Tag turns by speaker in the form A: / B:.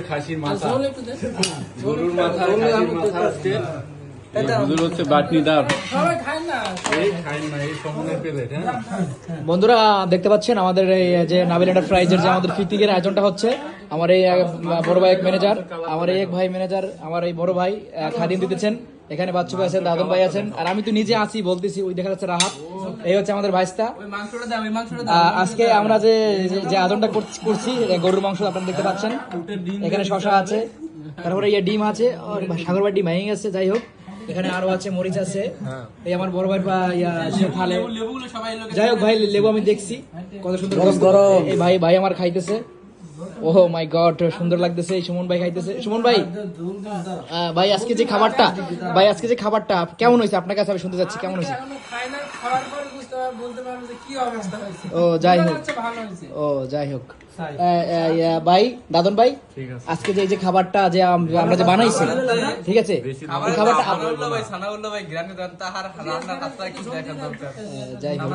A: খাসির মাথা, গরুর মাথা, খাসির মাথা আজকে হচ্ছে বাটনি ডাব।
B: বন্ধুরা দেখতে পাচ্ছেন আমাদের এই যে নাবিল এন্টারপ্রাইজের যে আমাদের পিকনিকের আয়োজনটা হচ্ছে। আমার এই বড় ভাই এক ম্যানেজার, আমার এই এক ভাই ম্যানেজার, আমার এই বড় ভাই খাদিম দিতেছেন, এখানে বাচ্চু ভাই আছেন, দাদন ভাই আছেন, আর আমি তো নিজে আছি বলতেছি, ওই দেখা যাচ্ছে রাহাত, এই হচ্ছে আমাদের ভাইস্তা। আজকে আমরা যে যে আয়োজনটা করছি গরুর মাংস আপনারা দেখতে পাচ্ছেন, এখানে শশা আছে, তারপরে ইয়ে ডিম আছে, আর সাগর ভাই ডিম ভেঙে গেছে, যাই হোক এখানে আরো আছে, মরিচ আছে, এই আমার বড় ভাই থালে, যাই হোক ভাই লেবু আমি দেখছি কত সুন্দর এই ভাই আমার খাইতেছে। ওহ মাই গড, সুন্দর লাগতেছে। এই সুমন ভাই খাইতেছে। সুমন ভাই, ভাই আজকে যে খাবারটা কেমন হয়েছে আপনার কাছে, আমি শুনতে চাচ্ছি কেমন হয়েছে? ও যাই হোক ভাই দাদন ভাই, আজকে যে খাবারটা যে আমরা যে বানাইছি, ঠিক আছে, এই খাবারটা যাই হোক